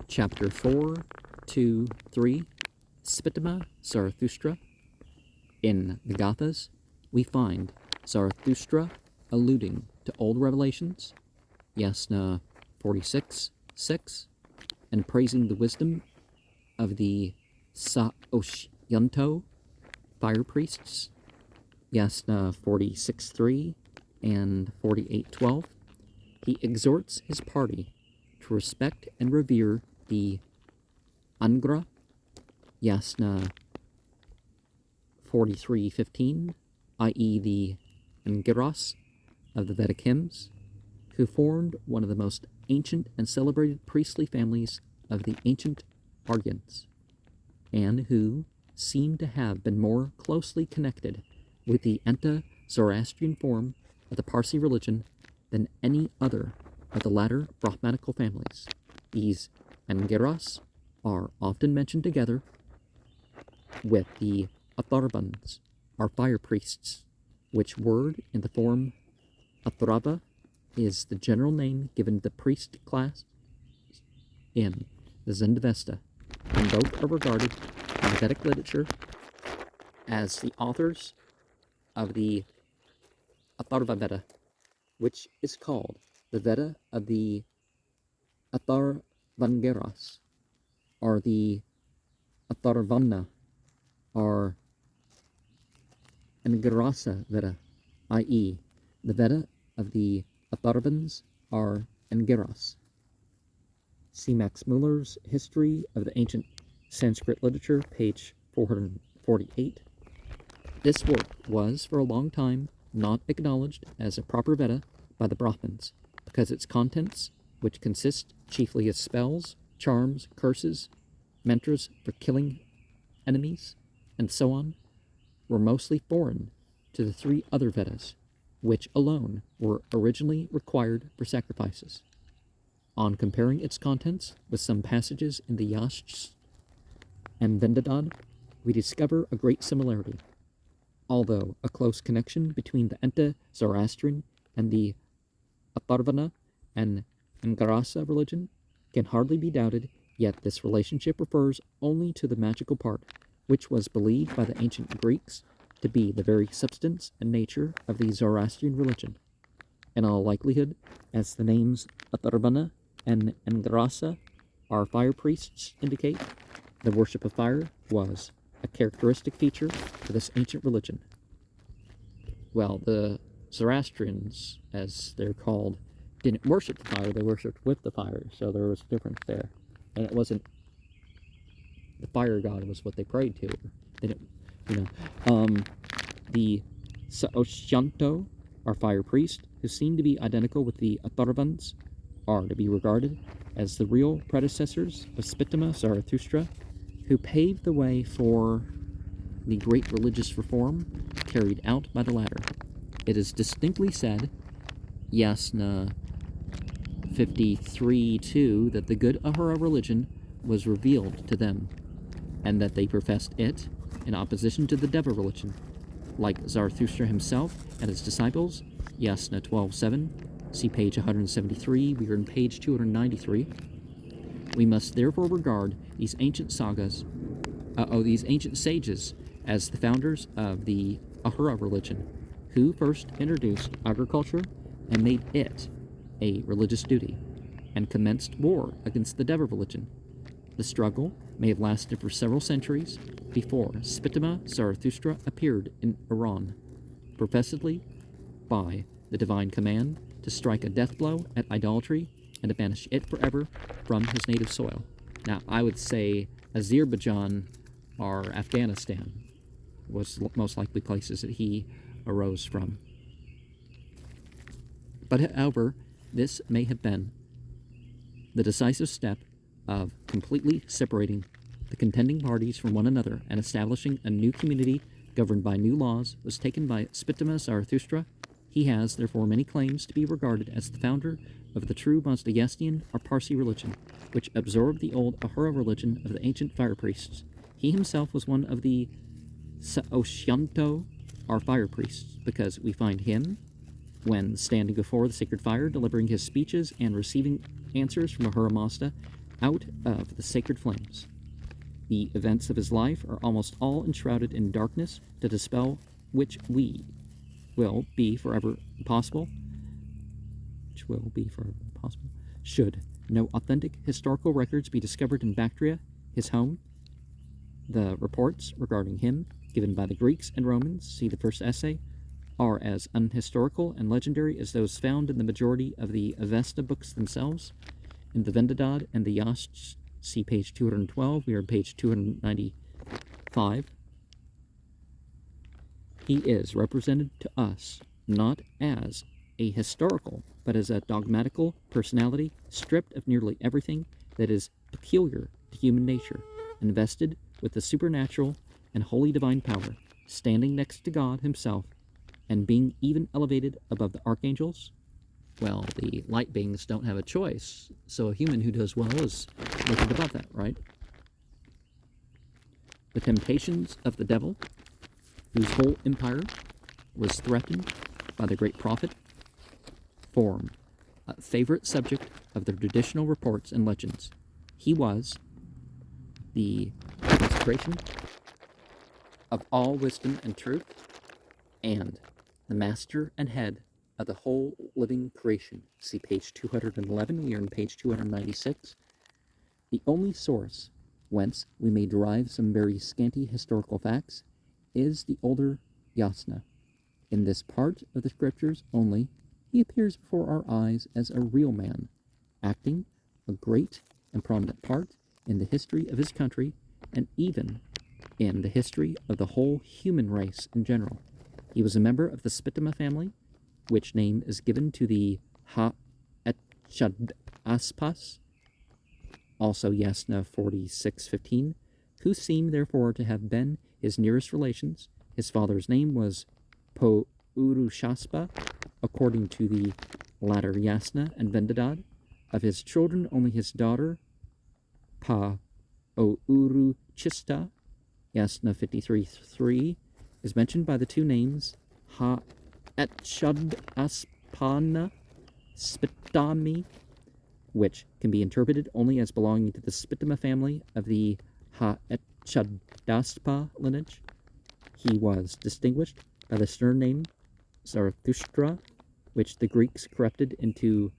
Chapter 4.2.3 Spitama Zarathushtra. In the Gathas, we find Zarathustra alluding to old revelations, Yasna 46:6, and praising the wisdom of the Saoshyanto fire priests, Yasna 46:3 and 48:12. He exhorts his party to respect and revere the Angra, Yasna 43:15, i.e. the Angiras of the Vedic hymns, who formed one of the most ancient and celebrated priestly families of the ancient Aryans, and who seem to have been more closely connected with the Enta-Zoroastrian form of the Parsi religion than any other of the latter Brahmanical families. These Angiras are often mentioned together with the Atharvans, or fire priests, which word in the form Atharva is the general name given to the priest class in the Zendavesta, and both are regarded in the Vedic literature as the authors of the Atharva Veda, which is called the Veda of the Atharvangiras, or the Atharvana, or Angirasa Veda, i.e. the Veda of the Atharvans are Angiras. See Max Muller's History of the Ancient Sanskrit Literature, page 448. This work was, for a long time, not acknowledged as a proper Veda by the Brahmins, because its contents, which consist chiefly of spells, charms, curses, mantras for killing enemies, and so on, were mostly foreign to the three other Vedas, which alone were originally required for sacrifices. On comparing its contents with some passages in the Yashts and Vendadad, we discover a great similarity, although a close connection between the Enta-Zoroastrian and the Atharvana and Angarasa religion can hardly be doubted, yet this relationship refers only to the magical part, which was believed by the ancient Greeks to be the very substance and nature of the Zoroastrian religion. In all likelihood, as the names Atharvana and Angarasa, our fire priests, indicate, the worship of fire was a characteristic feature of this ancient religion. Well, the Zoroastrians, as they're called, didn't worship the fire, they worshipped with the fire, so there was a difference there. And it wasn't the fire god was what they prayed to. They didn't, the Saoshyanto, our fire priest, who seem to be identical with the Atharvans, are to be regarded as the real predecessors of Spitama Zarathushtra, who paved the way for the great religious reform carried out by the latter. It is distinctly said, Yasna 53:2, that the good Ahura religion was revealed to them, and that they professed it in opposition to the Deva religion. Like Zarathustra himself and his disciples, Yasna 12:7, see page 173, we are in page 293. We must therefore regard these ancient sages as the founders of the Ahura religion, who first introduced agriculture and made it a religious duty, and commenced war against the Deva religion. The struggle may have lasted for several centuries before Spitama Zarathushtra appeared in Iran, professedly by the divine command to strike a death blow at idolatry and to banish it forever from his native soil. Now, I would say Azerbaijan or Afghanistan was most likely places that he arose from. But however, this may have been the decisive step of completely separating the contending parties from one another and establishing a new community governed by new laws was taken by Spitama Zarathushtra. He has, therefore, many claims to be regarded as the founder of the true Mazdayastian or Parsi religion, which absorbed the old Ahura religion of the ancient fire priests. He himself was one of the Saoshyanto, or fire priests, because we find him, when standing before the sacred fire, delivering his speeches and receiving answers from Ahura Mazda, out of the sacred flames. The events of his life are almost all enshrouded in darkness, to dispel which will be forever possible. Should no authentic historical records be discovered in Bactria, his home. The reports regarding him, given by the Greeks and Romans, see the first essay, are as unhistorical and legendary as those found in the majority of the Avesta books themselves. In the Vendidad and the Yasts, see page 212, we are on page 295. He is represented to us not as a historical, but as a dogmatical personality stripped of nearly everything that is peculiar to human nature, invested with the supernatural and holy divine power, standing next to God himself, and being even elevated above the archangels. Well, the light beings don't have a choice, so a human who does well is lifted above that, right? The temptations of the devil, whose whole empire was threatened by the great prophet, form a favorite subject of the traditional reports and legends. He was the consecration of all wisdom and truth, and the master and head of the whole living creation. See page 211, we are on page 296. The only source whence we may derive some very scanty historical facts is the older Yasna. In this part of the scriptures only, he appears before our eyes as a real man, acting a great and prominent part in the history of his country, and even in the history of the whole human race in general. He was a member of the Spitama family, which name is given to the Ha'etchadaspas, also Yasna 4615, who seem therefore to have been his nearest relations. His father's name was Pourushaspa, according to the latter Yasna and Vendidad. Of his children, only his daughter Pouruchista, Yasna 53.3, is mentioned by the two names Ha'etchadaspana Spitami, which can be interpreted only as belonging to the Spitama family of the Ha'etchadaspa lineage. He was distinguished by the surname Zarathushtra, which the Greeks corrupted into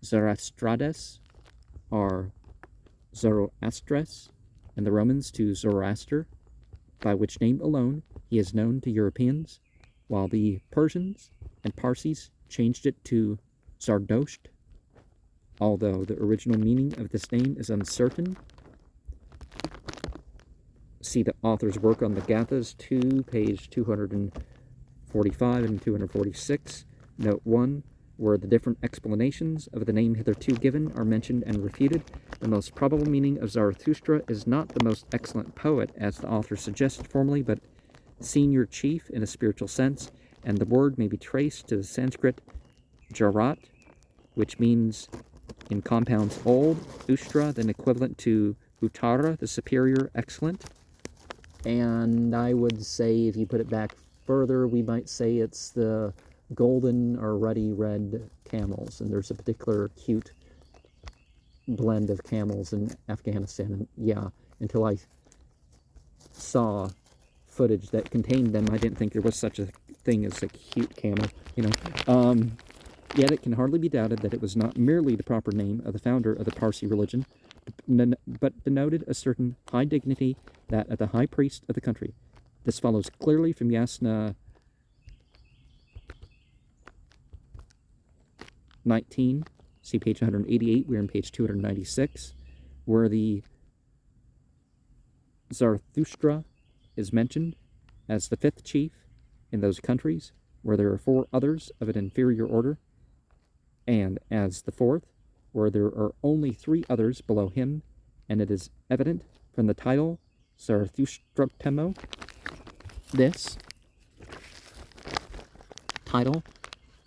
Zarastrades or Zoroastres, and the Romans to Zoroaster, by which name alone he is known to Europeans, while the Persians and Parsis changed it to Zardosht, although the original meaning of this name is uncertain. See the author's work on the Gathas 2, page 245 and 246, note 1, where the different explanations of the name hitherto given are mentioned and refuted. The most probable meaning of Zarathustra is not the most excellent poet, as the author suggested formerly, but senior chief in a spiritual sense, and the word may be traced to the Sanskrit Jarat, which means in compounds old, Ustra, then equivalent to Uttara, the superior, excellent. And I would say, if you put it back further, we might say it's the golden or ruddy red camels, and there's a particular cute blend of camels in Afghanistan. And yeah, until I saw footage that contained them, I didn't think there was such a thing as a cute camel, Yet it can hardly be doubted that it was not merely the proper name of the founder of the Parsi religion, but denoted a certain high dignity, that of the high priest of the country. This follows clearly from Yasna 19, see page 188, we're on page 296, where the Zarathustra is mentioned as the fifth chief in those countries, where there are four others of an inferior order, and as the fourth, where there are only three others below him, and it is evident from the title Zarathustrotemo. This title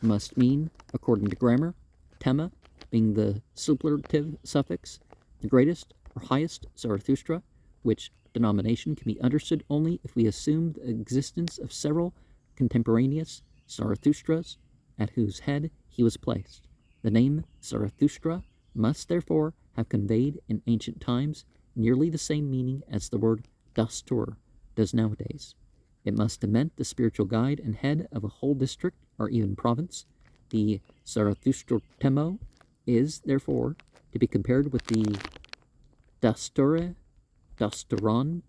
must mean, according to grammar, tema being the superlative suffix, the greatest or highest Zarathustra, which denomination can be understood only if we assume the existence of several contemporaneous Zarathustras at whose head he was placed. The name Zarathustra must therefore have conveyed in ancient times nearly the same meaning as the word dastur does nowadays. It must have meant the spiritual guide and head of a whole district or even province. The Zarathushtra Temo is, therefore, to be compared with the Dasture, Dasturon,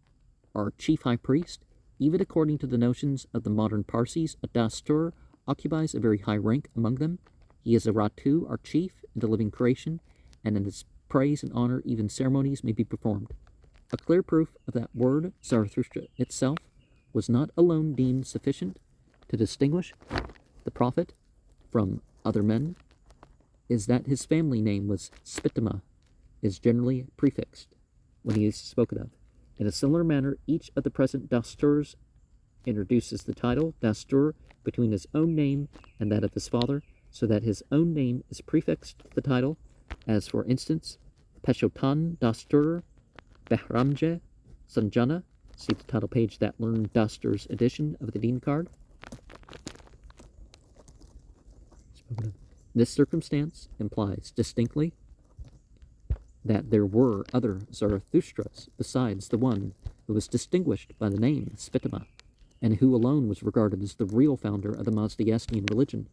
or chief high priest. Even according to the notions of the modern Parsis, a Dastur occupies a very high rank among them. He is a Ratu, or chief, in the living creation, and in his praise and honor even ceremonies may be performed. A clear proof of that word, Zarathustra itself, was not alone deemed sufficient to distinguish the prophet from other men, is that his family name was Spitama, is generally prefixed when he is spoken of. In a similar manner, each of the present Dasturs introduces the title Dastur between his own name and that of his father, so that his own name is prefixed to the title, as for instance, Peshotan Dastur Behramje Sanjana. See the title page that learned Dastur's edition of the Dean card. This circumstance implies distinctly that there were other Zarathustras besides the one who was distinguished by the name Spitama, and who alone was regarded as the real founder of the Mazdayastian religion.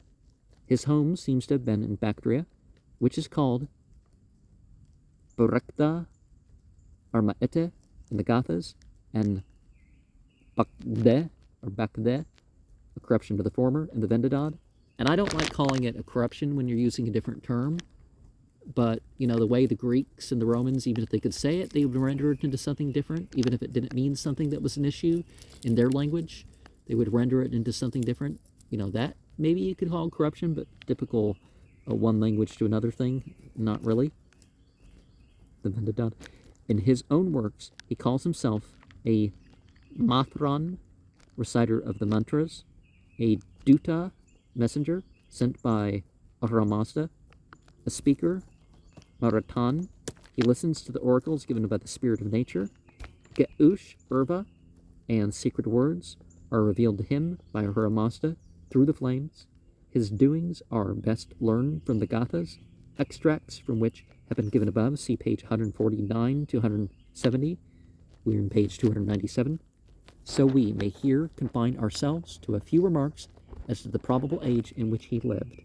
His home seems to have been in Bactria, which is called Berekta Armaete in the Gathas, and Bakde, or Bakde, a corruption to the former, in the Vendidad. And I don't like calling it a corruption when you're using a different term, but, you know, the way the Greeks and the Romans, even if they could say it, they would render it into something different, even if it didn't mean something that was an issue in their language, they would render it into something different. You know, that maybe you could call corruption, but typical one language to another thing, not really. The Vendidad. In his own works, he calls himself a Mathran, reciter of the mantras, a Duta, messenger, sent by Ahura Mazda, a speaker, Maratan. He listens to the oracles given by the spirit of nature. Geush, Urva, and secret words are revealed to him by Ahura Mazda through the flames. His doings are best learned from the Gathas, extracts from which have been given above. See page 149 to 170. We're in page 297. So we may here confine ourselves to a few remarks as to the probable age in which he lived.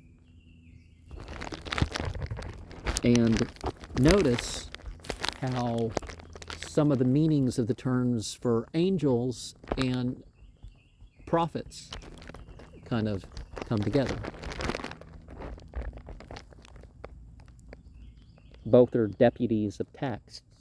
And notice how some of the meanings of the terms for angels and prophets kind of come together. Both are deputies of texts,